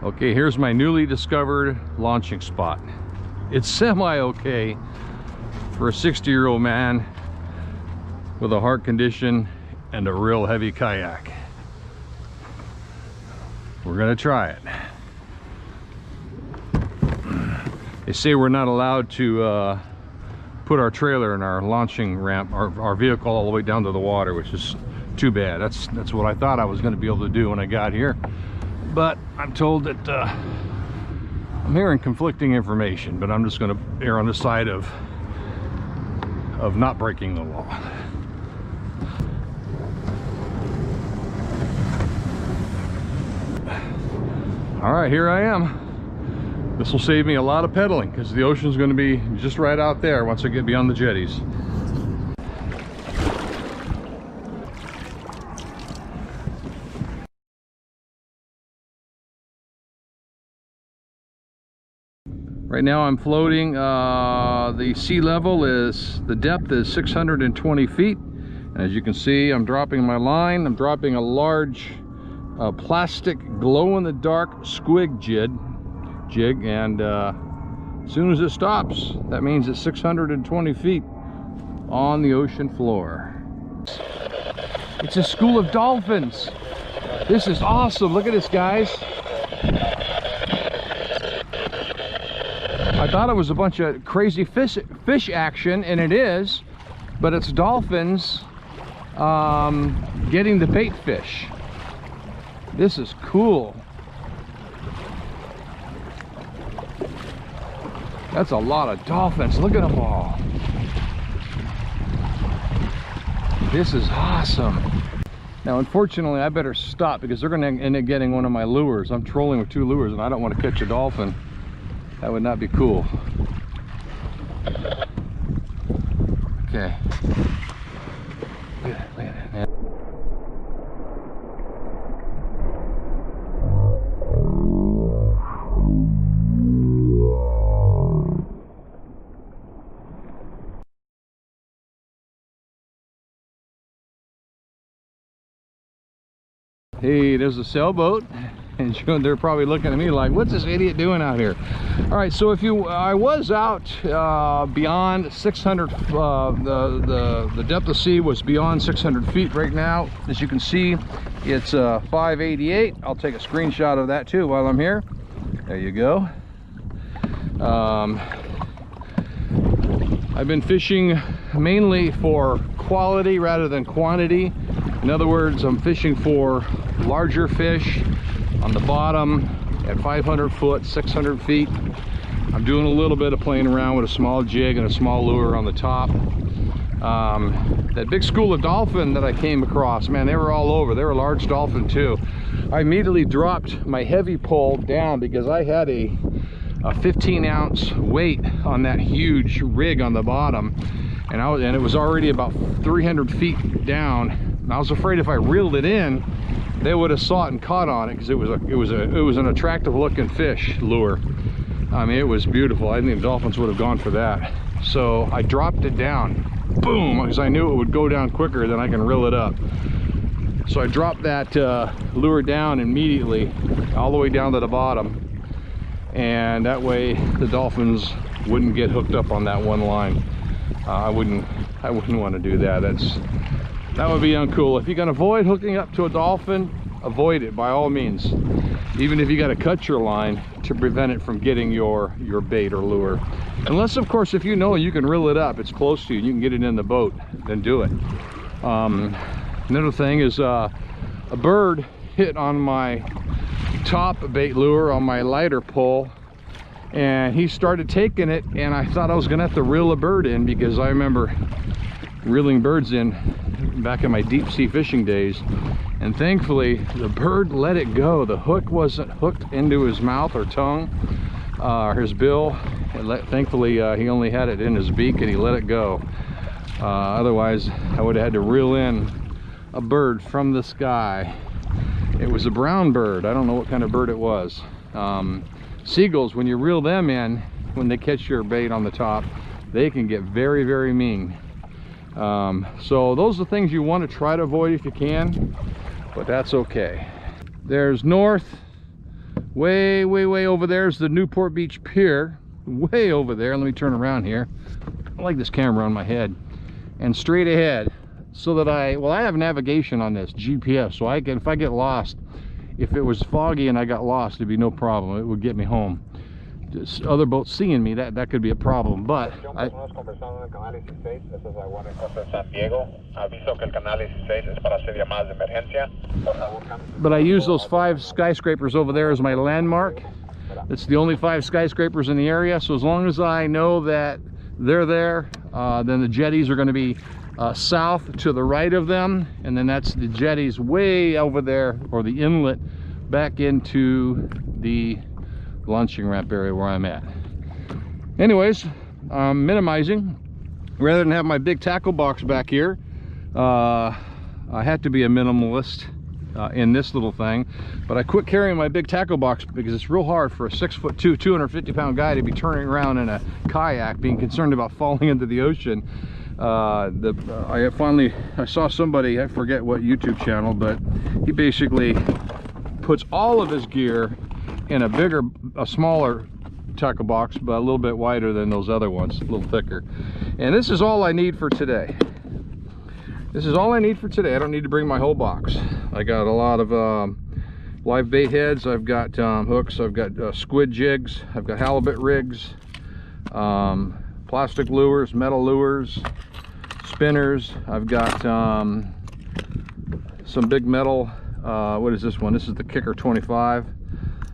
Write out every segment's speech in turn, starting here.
Okay, here's my newly discovered launching spot. It's semi-okay for a 60-year-old man with a heart condition and a real heavy kayak. We're gonna try it. They say we're not allowed to put our trailer in our launching ramp, our vehicle, all the way down to the water, which is too bad. That's what I thought I was going to be able to do when I got here, but I'm told that I'm hearing conflicting information, but I'm just going to err on the side of not breaking the law. All right, here I am. This will save me a lot of pedaling because the ocean's going to be just right out there once I get beyond the jetties. Right now I'm floating. The sea level is, the depth is 620 feet. And as you can see, I'm dropping my line. I'm dropping a large plastic glow-in-the-dark squig jig, and as soon as it stops, that means it's 620 feet on the ocean floor. It's a school of dolphins. This is awesome. Look at this, guys. I thought it was a bunch of crazy fish action, and it is, but it's dolphins getting the bait fish. This is cool. That's a lot of dolphins. Look at them all. This is awesome. Now, unfortunately, I better stop because they're going to end up getting one of my lures. I'm trolling with 2 lures, and I don't want to catch a dolphin. That would not be cool. Okay. Look at that. Hey, there's a sailboat, and they're probably looking at me like, what's this idiot doing out here? All right, so I was out beyond 600, the depth of sea was beyond 600 feet right now. As you can see, it's 588. I'll take a screenshot of that too while I'm here. There you go. I've been fishing mainly for quality rather than quantity. In other words, I'm fishing for larger fish on the bottom at 500 foot, 600 feet. I'm doing a little bit of playing around with a small jig and a small lure on the top. That big school of dolphin that I came across, man, they were all over. They were a large dolphin too. I immediately dropped my heavy pole down because I had a 15-ounce weight on that huge rig on the bottom, and it was already about 300 feet down. And I was afraid if I reeled it in, they would have saw it and caught on it because it was an attractive looking fish lure. I mean, it was beautiful. I think the dolphins would have gone for that. So I dropped it down, boom, because I knew it would go down quicker than I can reel it up. So I dropped that lure down immediately, all the way down to the bottom, and that way the dolphins wouldn't get hooked up on that one line. I wouldn't want to do that. That would be uncool. If you can avoid hooking up to a dolphin, avoid it by all means. Even if you got to cut your line to prevent it from getting your bait or lure. Unless, of course, if you know you can reel it up, it's close to you, you can get it in the boat, then do it. Another thing is a bird hit on my top bait lure on my lighter pole, and he started taking it, and I thought I was gonna have to reel a bird in because I remember reeling birds in back in my deep sea fishing days, and thankfully the bird let it go. The hook wasn't hooked into his mouth or tongue or his bill. Thankfully he only had it in his beak and he let it go. Otherwise I would have had to reel in a bird from the sky. It was a brown bird. I don't know what kind of bird it was. Seagulls, when you reel them in, when they catch your bait on the top, they can get very, very mean. So those are the things you want to try to avoid if you can, but that's okay. There's north, Way over there is the Newport Beach Pier. Way over there. Let me turn around here. I like this camera on my head. And straight ahead, so that I have navigation on this GPS, so I can, if I get lost, if it was foggy and I got lost, it'd be no problem. It would get me home. Just other boats seeing me, that could be a problem, but I use those 5 skyscrapers over there as my landmark. It's the only 5 skyscrapers in the area, so as long as I know that they're there, then the jetties are going to be south to the right of them, and then that's the jetties way over there, or the inlet back into the launching ramp area where I'm at. Anyways, I'm minimizing rather than have my big tackle box back here. I had to be a minimalist in this little thing, but I quit carrying my big tackle box because it's real hard for a 6'2", 250-pound guy to be turning around in a kayak, being concerned about falling into the ocean. I saw somebody, I forget what YouTube channel, but he basically puts all of his gear in a smaller tackle box, but a little bit wider than those other ones, a little thicker. And this is all I need for today. This is all I need for today. I don't need to bring my whole box. I got a lot of live bait heads. I've got hooks. I've got squid jigs. I've got halibut rigs, plastic lures, metal lures, spinners. I've got some big metal. What is this one? This is the Kicker 25.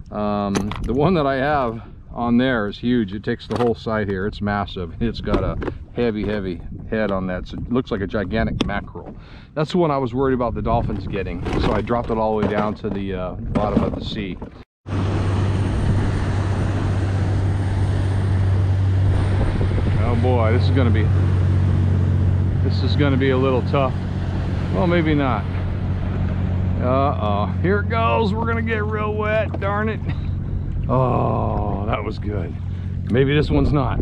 The one that I have on there is huge. It takes the whole side here. It's massive. It's got a heavy head on that, so it looks like a gigantic mackerel. That's the one I was worried about the Dolphins getting, so I dropped it all the way down to the bottom of the sea. Oh boy, this is gonna be a little tough. Well, maybe not. Uh-oh, here it goes. We're gonna get real wet, darn it. Oh, that was good. Maybe this one's not.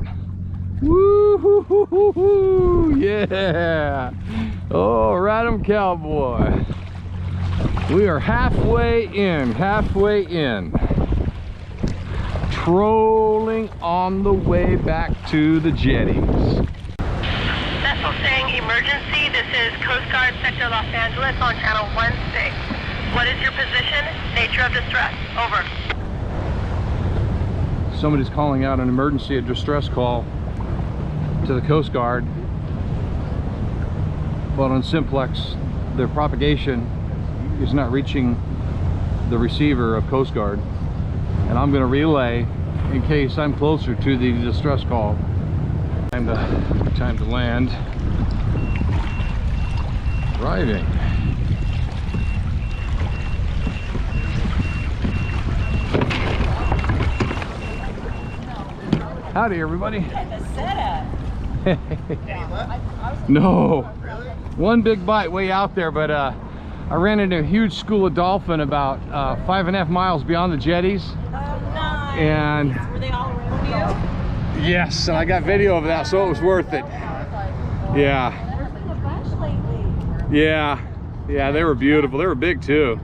Woo-hoo-hoo-hoo-hoo, yeah. Oh, ride 'em, cowboy. We are halfway in. Trolling on the way back to the jetties. Vessel saying emergency. This is Coast Guard Sector Los Angeles on channel 16. What is your position? Nature of distress. Over. Somebody's calling out an emergency, a distress call to the Coast Guard, but on simplex their propagation is not reaching the receiver of Coast Guard, and I'm going to relay in case I'm closer to the distress call. Time to land. Driving. Howdy, everybody. No, one big bite way out there, but I ran into a huge school of dolphin about 5.5 miles beyond the jetties. Oh, nice. And were they all around you? Yes, and I got video of that, so it was worth it. Yeah. There's been a bunch lately. Yeah, they were beautiful. They were big too.